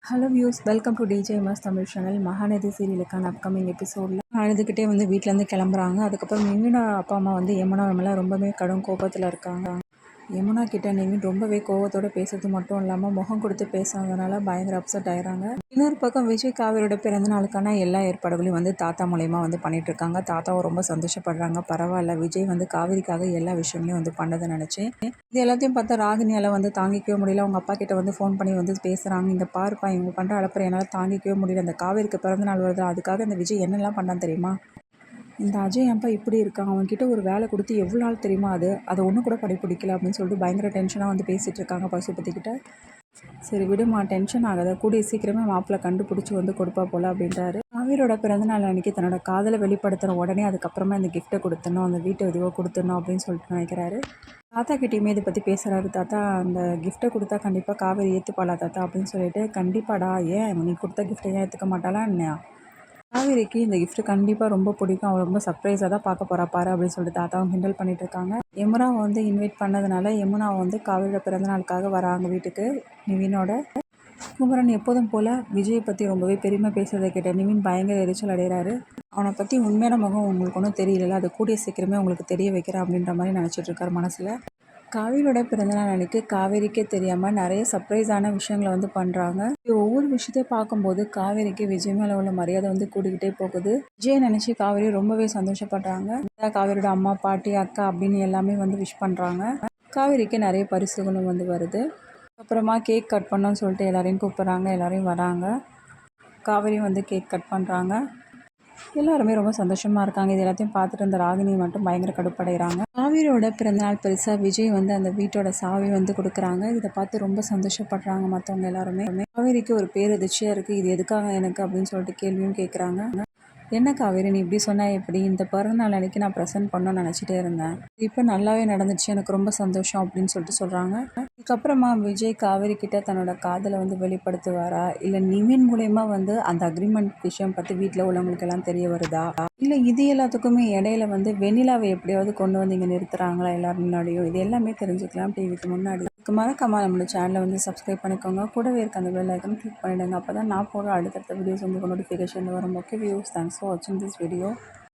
Hello views, welcome to DJ MS Tamil channel. Mahanadhi சீரியலுக்கான upcoming எபிசோடில் அழுதுகிட்டே வீட்டிலேருந்து கிளம்புறாங்க. அதுக்கப்புறம் நிவினா அப்பா அம்மா யமுனா மேலே ரொம்பவே கடும் கோபத்தில் இருக்காங்க. யமுனா கிட்ட நிவின் ரொம்பவே கோவத்தோடு பேசுறது மட்டும் இல்லாமல் முகம் கொடுத்து பேசாததுனால பயங்கர அப்செட் ஆகிறாங்க. இன்னொரு பக்கம் விஜய் காவிரியோட பிறந்த நாளுக்கான எல்லா ஏற்பாடுகளையும் தாத்தா மூலயமா பண்ணிட்டு இருக்காங்க. தாத்தாவும் ரொம்ப சந்தோஷப்படுறாங்க. பரவாயில்ல, விஜய் காவிரிக்காக எல்லா விஷயங்களையும் பண்ணதை நினச்சி இது எல்லாத்தையும் பார்த்தா ராகினியால் தாங்கிக்கவே முடியல. அவங்க அப்பா கிட்ட ஃபோன் பண்ணி பேசுகிறாங்க. இங்கே பாருப்பா, இவங்க பண்ணுற அலப்பறை என்னால் தாங்கிக்கவே முடியல. அந்த காவிரிக்கு பிறந்த நாள் வருது, அதுக்காக இந்த விஜய் என்னெல்லாம் பண்ணான்னு தெரியுமா? இந்த அஜய் ஏன்ப்பா இப்படி இருக்கான், அவன்கிட்ட ஒரு வேலை கொடுத்து எவ்வளோ நாள் தெரியுமா, அதை ஒன்று கூட பிடிக்கல அப்படின்னு சொல்லிட்டு பயங்கர டென்ஷனாக பேசிகிட்டு இருக்காங்க பசுபதிக்கிட்ட. சரி விடுமா, டென்ஷன் ஆகாத, கூடிய சீக்கிரமே மாப்பிள்ளை கண்டுபிடிச்சி கொடுப்பா போல் அப்படின்றாரு. காவிரியோட பிறந்தநாள் அன்றைக்கி தன்னோட காதலை வெளிப்படுத்துகிற உடனே அதுக்கப்புறமா இந்த கிஃப்ட்டை கொடுத்துடணும், அந்த வீட்டை எதுவோ கொடுத்துடணும் அப்படின்னு சொல்லிட்டு நினைக்கிறாரு. தாத்தா கிட்டேயுமே இதை பற்றி பேசுகிறாரு. தாத்தா, அந்த கிஃப்ட்டை கொடுத்தா கண்டிப்பாக காவிரி ஏற்றுப்பாளா தாத்தா அப்படின்னு சொல்லிட்டு. கண்டிப்பாடா, ஏன் நீ கொடுத்த கிஃப்ட்டை ஏன் ஏற்றுக்க மாட்டாளா என்ன? காவேரிக்கு இந்த கிஃப்ட் கண்டிப்பாக ரொம்ப பிடிக்கும், அவள் ரொம்ப சர்ப்ரைஸாக தான் பார்க்க போகிறா பாரு அப்படின்னு சொல்லிட்டு தாத்தாவும் கிண்டல் பண்ணிட்டு இருக்காங்க. யமுனாவை இன்வைட் பண்ணதுனால யமுனாவை காவிரியோட பிறந்த நாளுக்காக வராங்க வீட்டுக்கு நிவினோட. குமரன் எப்போதும் போல் விஜயை பற்றி ரொம்பவே பெருமை பேசுகிறத கேட்ட நிவின் பயங்கர எரிச்சல் அடைகிறாரு. அவனை பற்றி உண்மையான முகம் உங்களுக்கு ஒன்றும் தெரியல, அது கூடிய சீக்கிரமே உங்களுக்கு தெரிய வைக்கிறேன் அப்படின்ற மாதிரி நினச்சிட்டு இருக்காரு மனசில். காவிரியோட பிறந்தநாள் அன்றைக்கி காவேரிக்கே தெரியாமல் நிறைய சர்ப்ரைஸான விஷயங்களை பண்ணுறாங்க. ஒவ்வொரு விஷயத்தையும் பார்க்கும்போது காவேரிக்கு விஜய் மேலே உள்ள மரியாதை கூடிக்கிட்டே போகுது. விஜயை நினச்சி காவேரி ரொம்பவே சந்தோஷப்படுறாங்க. காவேரியோட அம்மா, பாட்டி, அக்கா அப்படின்னு எல்லாமே விஷ் பண்ணுறாங்க. காவேரிக்கு நிறைய பரிசுகளும் வருது. அப்புறமா கேக் கட் பண்ணோன்னு சொல்லிட்டு எல்லாரையும் கூப்பிட்றாங்க. எல்லாரையும் வராங்க. காவேரியும் கேக் கட் பண்ணுறாங்க. எல்லாருமே ரொம்ப சந்தோஷமாக இருக்காங்க. இது எல்லாத்தையும் பார்த்துட்டு அந்த ராகினி மட்டும் பயங்கர கடுப்படைகிறாங்க. காவிரியோட பிறந்தநாள் பெருசாக விஜய் அந்த வீட்டோட சாவி கொடுக்குறாங்க. இதை பார்த்து ரொம்ப சந்தோஷப்படுறாங்க மற்றவங்க எல்லாருமே. காவேரிக்கு ஒரு பேரதிர்ச்சியாக இருக்குது. இது எதுக்காக எனக்கு அப்படின்னு சொல்லிட்டு கேள்வியும் கேட்குறாங்க. என்ன காவேரி, நீ இப்படி சொன்னால் எப்படி? இந்த பிறந்தநாள் அன்றைக்கி நான் ப்ரெசென்ட் பண்ணணும்னு நினச்சிட்டே இருந்தேன். இப்போ நல்லாவே நடந்துச்சு, எனக்கு ரொம்ப சந்தோஷம் அப்படின்னு சொல்லிட்டு சொல்கிறாங்க. அதுக்கப்புறமா விஜய் காவேரி கிட்ட தன்னோட காதலை வெளிப்படுத்துவாரா, இல்லை நிவின் மூலயமா அந்த அக்ரிமெண்ட் விஷயம் பற்றி வீட்டில் உள்ளவங்களுக்கு எல்லாம் தெரிய வருதா, இல்லை இது எல்லாத்துக்குமே இடையில வெண்ணிலாவை எப்படியாவது கொண்டு இங்கே நிறுத்துறாங்களா எல்லாரும் முன்னாடியும்? இது எல்லாமே தெரிஞ்சுக்கலாம் டிவிக்கு முன்னாடி. இதுக்கு மறக்காம நம்மளோட சேனலை சப்ஸ்கிரைப் பண்ணிக்கோங்க. கூடவே இருக்க அந்த பெல் ஐக்கன் கிளிக் பண்ணிவிடுங்க. அப்போ தான் நான் போடுற அடுத்தடுத்த வீடியோஸ் நோட்டிஃபிகேஷன் வரும். ஓகே வியூஸ், தேங்க்ஸ் ஃபார் வாட்சிங் திஸ் வீடியோ.